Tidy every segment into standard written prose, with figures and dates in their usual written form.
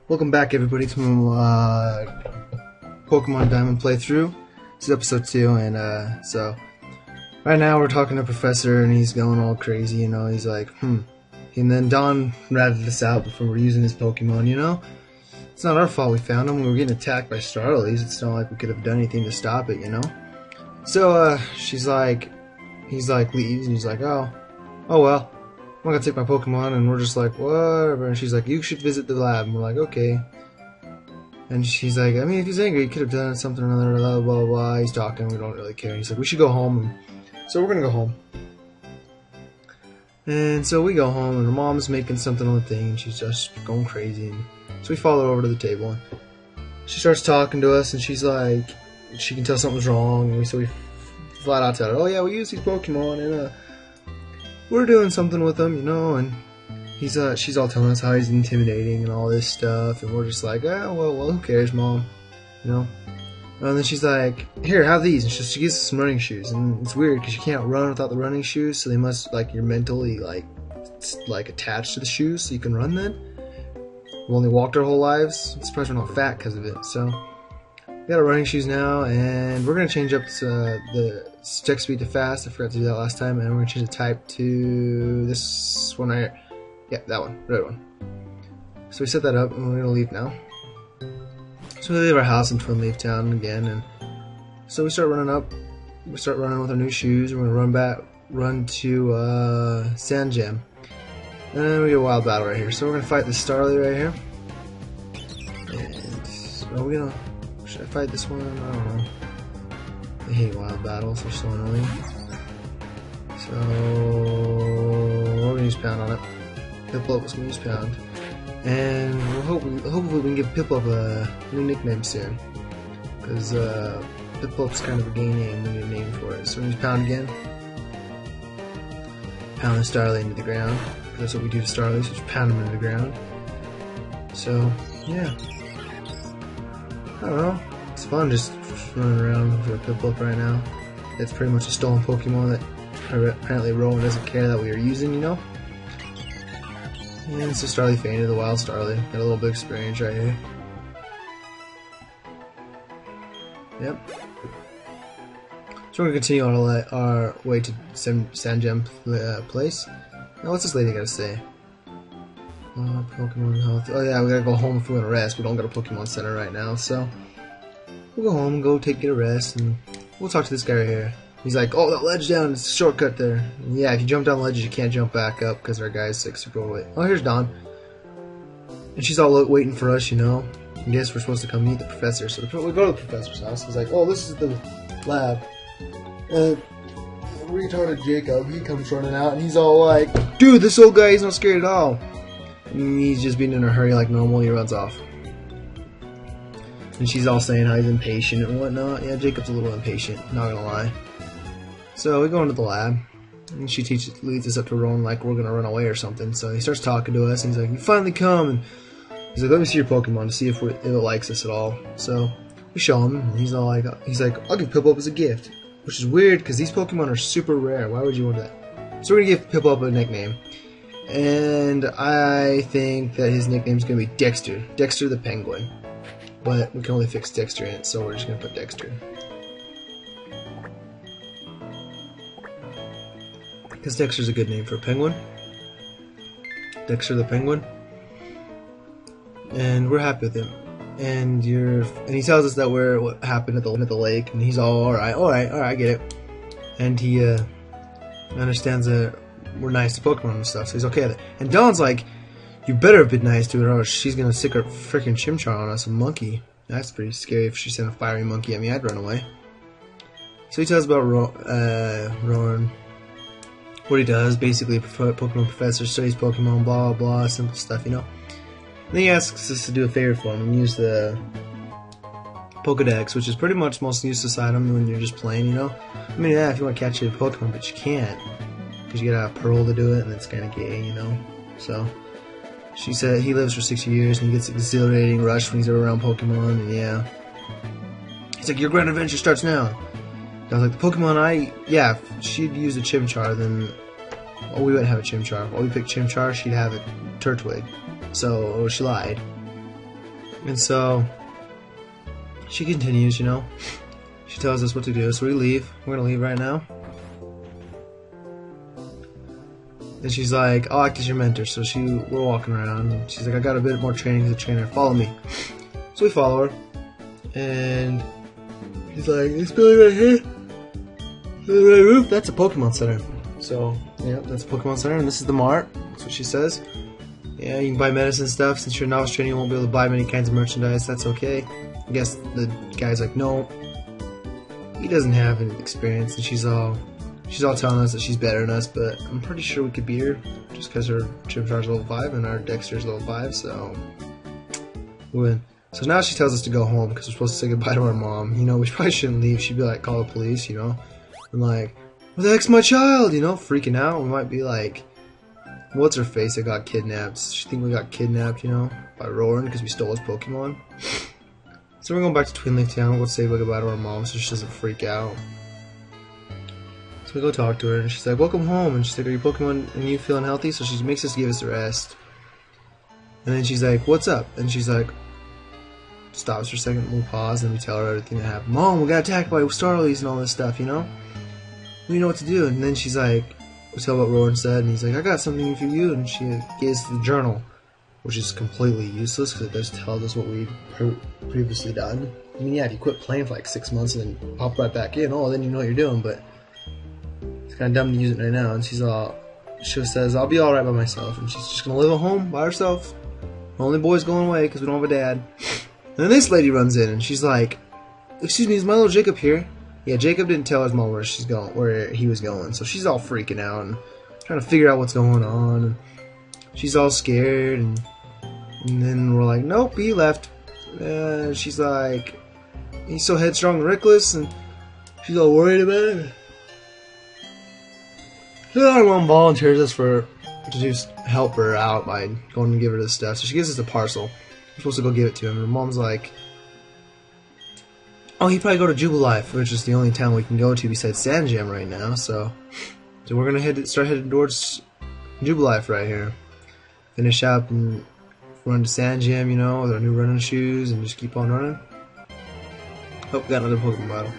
Welcome back, everybody, to Pokemon Diamond playthrough. This is episode 2, and so right now we're talking to Professor, and he's going all crazy. You know, he's like, And then Don ratted us out before we're using his Pokemon. You know, it's not our fault we found him. We were getting attacked by Starlies. It's not like we could have done anything to stop it. You know. So he's like, leaves, and he's like, oh well. I'm gonna take my Pokemon, and we're just like, whatever. And she's like, you should visit the lab. And we're like, okay. And she's like, I mean, if he's angry, he could have done something or another, blah, blah, blah. He's talking, we don't really care. He's like, we should go home. And so we're gonna go home. And so we go home, and her mom's making something on the thing, and she's just going crazy. And so we follow her over to the table, and she starts talking to us, and she's like, she can tell something's wrong. And so we flat out tell her, oh yeah, we use these Pokemon, and we're doing something with them, you know, and she's all telling us how he's intimidating and all this stuff, and we're just like, oh, well, who cares, Mom, you know. And then she's like, here, have these, and she gives us some running shoes, and it's weird because you can't run without the running shoes, so they must, like, you're mentally, like attached to the shoes so you can run then. We've only walked our whole lives. I'm surprised we're not fat because of it. So we got our running shoes now, and we're gonna change up the check speed to fast. I forgot to do that last time, and we're gonna change the type to this one right here. Yeah, that one, red one. So we set that up, and we're gonna leave now. So we leave our house in Twin Leaf Town again, and so we start running up. We start running with our new shoes. We're gonna run to Sand Gem, and then we get a wild battle right here. So we're gonna fight this Starly right here, and are we gonna? Should I fight this one? I don't know. I hate wild battles, they're so annoying. So we're gonna use Pound on it. Piplup was gonna use Pound. And hopefully we can give Piplup a new nickname soon. Because Piplup's kind of a gay name, we need a name for it. So we're gonna use Pound again. Pound the Starly into the ground. That's what we do to Starly, so just pound them into the ground. So, yeah. I don't know. It's fun just running around for a Piplup right now. It's pretty much a stolen Pokemon that apparently Rowan doesn't care that we are using, you know? And so Starly fainted, the wild Starly. Got a little bit of experience right here. Yep. So we're going to continue on our way to Sand Gem place. Now what's this lady got to say? Pokemon health. Oh yeah, we gotta go home if we want to rest. We don't got a Pokemon Center right now, so we'll go home and get a rest, and we'll talk to this guy right here. He's like, oh, that ledge down, it's a shortcut there. And yeah, if you jump down ledges, you can't jump back up because our guy's like super overweight. Oh, here's Dawn, and she's all waiting for us, you know. I guess we're supposed to come meet the professor, so we go to the professor's house. He's like, oh, this is the lab. Retarded Jacob, he comes running out, and he's all like, dude, this old guy, he's not scared at all. And he's just being in a hurry like normal, he runs off. And she's all saying how he's impatient and whatnot. Yeah, Jacob's a little impatient, not gonna lie. So we go into the lab, and she leads us up to Rowan like we're gonna run away or something. So he starts talking to us, and he's like, you finally come, and he's like, let me see your Pokemon to see if it likes us at all. So we show him, and he's like, I'll give Piplup as a gift. Which is weird, because these Pokemon are super rare. Why would you want that? So we're gonna give Piplup a nickname. And I think that his nickname is going to be Dexter. Dexter the Penguin. But we can only fix Dexter in it, so we're just going to put Dexter. Because Dexter's a good name for a penguin. Dexter the Penguin. And we're happy with him. And he tells us that what happened at the lake, and he's all alright, I get it. And he understands that we're nice to Pokemon and stuff, so he's okay with it. And Dawn's like, you better have been nice to her or she's gonna stick her freaking Chimchar on us, a monkey. That's pretty scary. If she sent a fiery monkey at me, I'd run away. So he tells about Rowan, what he does, basically a Pokemon professor, studies Pokemon, blah blah, simple stuff, you know. And then he asks us to do a favor for him and use the Pokedex, which is pretty much the most useless item when you're just playing, you know. I mean, yeah, if you want to catch a Pokemon, but you can't. Because you gotta Pearl to do it, and it's kind of gay, you know. So, she said he lives for 60 years, and he gets an exhilarating rush when he's around Pokemon, and yeah. He's like, your grand adventure starts now. And I was like, the Pokemon yeah, if she'd use a Chimchar, then, oh, we wouldn't have a Chimchar. If we picked Chimchar, she'd have a Turtwig. So, she lied. And so she continues, you know. She tells us what to do, so we leave. We're gonna leave right now. And she's like, I'll act as your mentor. So we're walking around, and she's like, I got a bit more training as a trainer. Follow me. So we follow her, and he's like, it's Billy right here. Right roof. That's a Pokemon Center. So yeah, that's a Pokemon Center, and this is the mart. That's what she says. Yeah, you can buy medicine and stuff. Since you're a novice trainer, you won't be able to buy many kinds of merchandise. That's okay. I guess the guy's like, no, he doesn't have any experience, and she's all telling us that she's better than us, but I'm pretty sure we could beat her just because her Chimchar's level 5 and our Dexter's level 5, so we win. So now she tells us to go home because we're supposed to say goodbye to our mom. You know, we probably shouldn't leave. She'd be like, call the police, you know, and like, where the heck's my child? You know, freaking out. We might be like, what's her face that got kidnapped? She think we got kidnapped, you know, by Roaring because we stole his Pokemon. So we're going back to Twin Lake Town. We'll go say goodbye to our mom so she doesn't freak out. So we go talk to her, and she's like, welcome home. And she's like, are your Pokemon and you feeling healthy? So she makes us give us a rest. And then she's like, what's up? And she's like, stops for a second, we pause, and we tell her everything that happened. Mom, we got attacked by Starlies and all this stuff, you know? We know what to do. And then she's like, we tell what Rowan said, and he's like, I got something for you. And she gives the journal, which is completely useless because it does tell us what we'd previously done. I mean, yeah, if you quit playing for like 6 months and then pop right back in, oh, then you know what you're doing, but it's kind of dumb to use it right now. And she says, I'll be alright by myself, and she's just going to live at home by herself. Only boy's going away because we don't have a dad. And then this lady runs in, and she's like, excuse me, is my little Jacob here? Yeah, Jacob didn't tell his mom where he was going, so she's all freaking out and trying to figure out what's going on. And she's all scared, and then we're like, nope, he left. She's like, he's so headstrong and reckless, and she's all worried about it. So our mom volunteers us to just help her out by going and give her this stuff. So she gives us a parcel. We're supposed to go give it to him, and her mom's like, oh, he'd probably go to Jubilife, which is the only town we can go to besides Sand Jam right now. So we're gonna start heading towards Jubilife right here. Finish up and run to Sand Jam, you know, with our new running shoes, and just keep on running. Oh, got another Pokemon battle.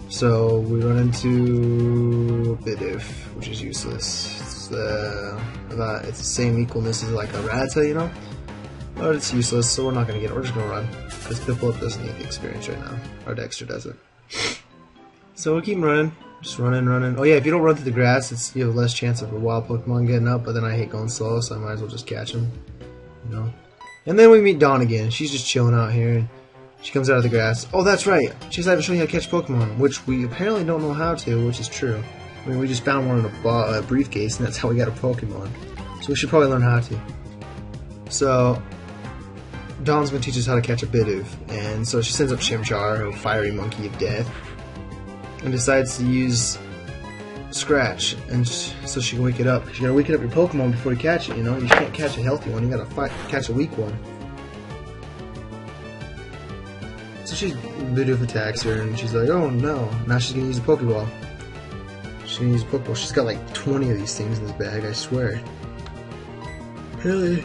So we run into Bidoof, which is useless. It's the same equalness as like a Rattata, you know, but it's useless, so we're not gonna get it. We're just gonna run because Piplup doesn't need the experience right now. Our Dexter doesn't. So we keep running, just running. Oh yeah, if you don't run through the grass, you have less chance of a wild Pokemon getting up. But then I hate going slow, so I might as well just catch him, you know. And then we meet Dawn again. She's just chilling out here. And she comes out of the grass. Oh, that's right. She's like showing you how to catch Pokemon, which we apparently don't know how to, which is true. I mean, we just found one in a briefcase, and that's how we got a Pokemon. So we should probably learn how to. So Dawn's going to teach us how to catch a Bidoof, and so she sends up Chimchar, her fiery monkey of death, and decides to use Scratch, and so she can wake it up. You gotta wake it up your Pokemon before you catch it, you know? You can't catch a healthy one, you gotta catch a weak one. So Bidoof attacks her, and she's like, oh no, now she's gonna use the Pokeball. She's gonna use a Pokeball. She's got like 20 of these things in this bag, I swear. Really?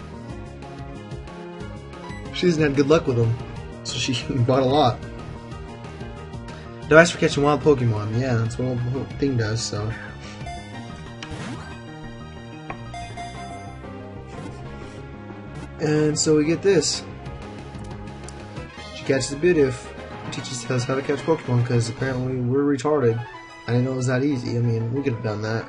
She hasn't had good luck with them, so she bought a lot. Device for catching wild Pokemon. Yeah, that's what the whole thing does, so. And so we get this. She catches a Bidoof. Teaches us how to catch Pokemon, because apparently we're retarded. I didn't know it was that easy. I mean, we could have done that.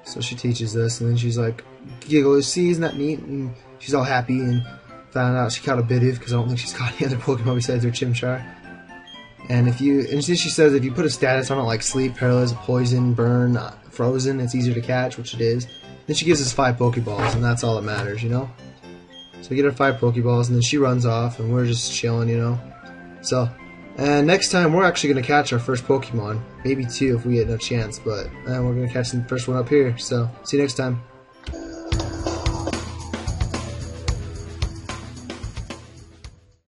So she teaches us, and then she's like, giggles, see, isn't that neat? And she's all happy, and found out she caught a Bidoof, because I don't think she's caught any other Pokemon besides her Chimchar. And then she says if you put a status on it like sleep, paralyze, poison, burn, frozen, it's easier to catch, which it is. Then she gives us 5 Pokeballs, and that's all that matters, you know? So we get her 5 Pokeballs, and then she runs off, and we're just chilling, you know? So, and next time we're actually going to catch our first Pokemon. Maybe 2 if we get no chance, but we're going to catch the first one up here. So, see you next time.